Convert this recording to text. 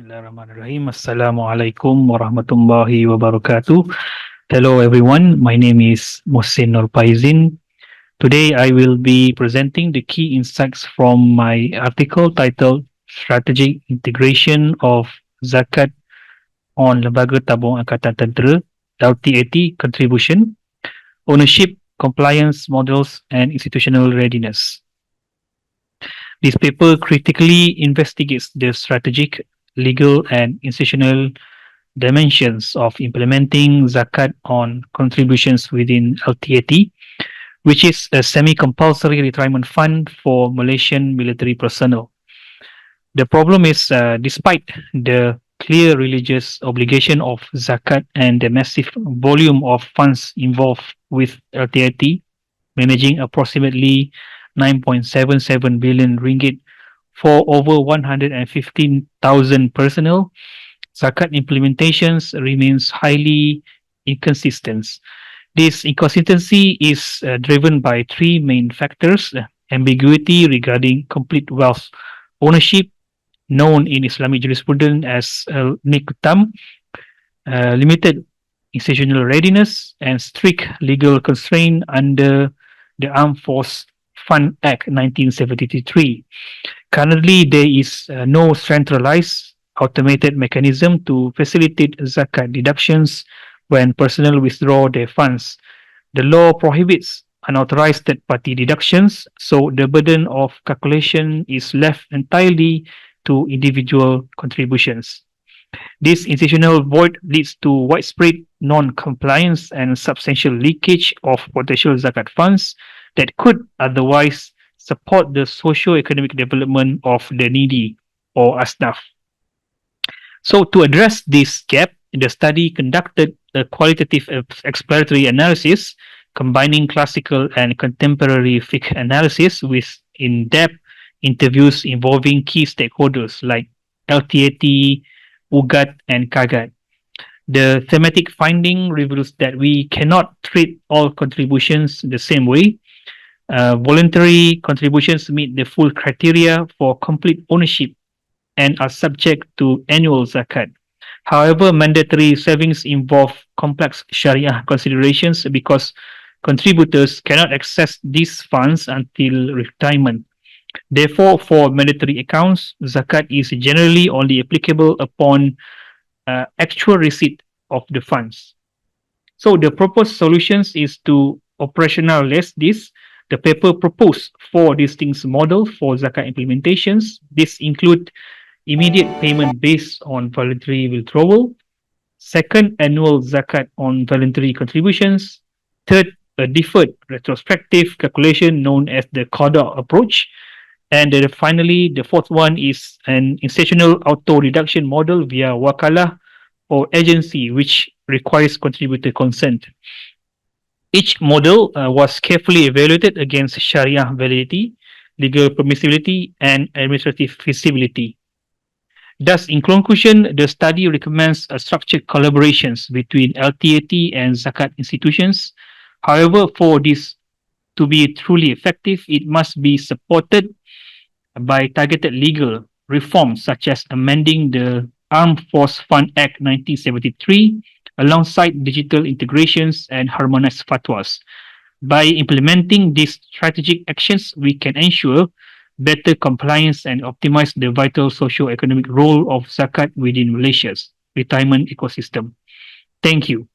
Bismillahirrahmanirrahim. Assalamualaikum warahmatullahi wabarakatuh. Hello everyone, my name is Muhsin or Paizin. Today I will be presenting the key insights from my article titled Strategic Integration of Zakat on Lembaga Tabung Angkatan Tentera LTAT Contribution, Ownership, Compliance Models and Institutional Readiness. This paper critically investigates the strategic, legal and institutional dimensions of implementing zakat on contributions within LTAT, which is a semi-compulsory retirement fund for Malaysian military personnel. The problem is, despite the clear religious obligation of zakat and the massive volume of funds involved with LTAT, managing approximately 9.77 billion ringgit for over 115,000 personnel, zakat implementations remains highly inconsistent. This inconsistency is driven by three main factors: ambiguity regarding complete wealth ownership, known in Islamic jurisprudence as al-Niktam, limited institutional readiness, and strict legal constraint under the Armed Force Fund Act 1973. Currently, there is no centralized automated mechanism to facilitate zakat deductions when personnel withdraw their funds. The law prohibits unauthorized third-party deductions, so the burden of calculation is left entirely to individual contributions. This institutional void leads to widespread non-compliance and substantial leakage of potential zakat funds that could otherwise support the socio-economic development of the needy or asnaf. So to address this gap, the study conducted a qualitative exploratory analysis combining classical and contemporary fiqh analysis with in-depth interviews involving key stakeholders like LTAT, UGAT, and KAGAT. The thematic finding reveals that we cannot treat all contributions the same way. Voluntary contributions meet the full criteria for complete ownership and are subject to annual zakat. However, mandatory savings involve complex Sharia considerations because contributors cannot access these funds until retirement. Therefore, for mandatory accounts, zakat is generally only applicable upon actual receipt of the funds. So the proposed solutions is to operationalize this. The paper proposed four distinct models for zakat implementations. This include immediate payment based on voluntary withdrawal, second, annual zakat on voluntary contributions, third, a deferred retrospective calculation known as the qada approach, and finally, the fourth one is an institutional auto deduction model via wakalah or agency, which requires contributor consent. Each model was carefully evaluated against Sharia validity, legal permissibility, and administrative feasibility. Thus, in conclusion, the study recommends a structured collaborations between LTAT and zakat institutions. However, for this to be truly effective, it must be supported by targeted legal reforms such as amending the Armed Force Fund Act 1973 alongside digital integrations and harmonized fatwas. By implementing these strategic actions, we can ensure better compliance and optimize the vital socio-economic role of zakat within Malaysia's retirement ecosystem. Thank you.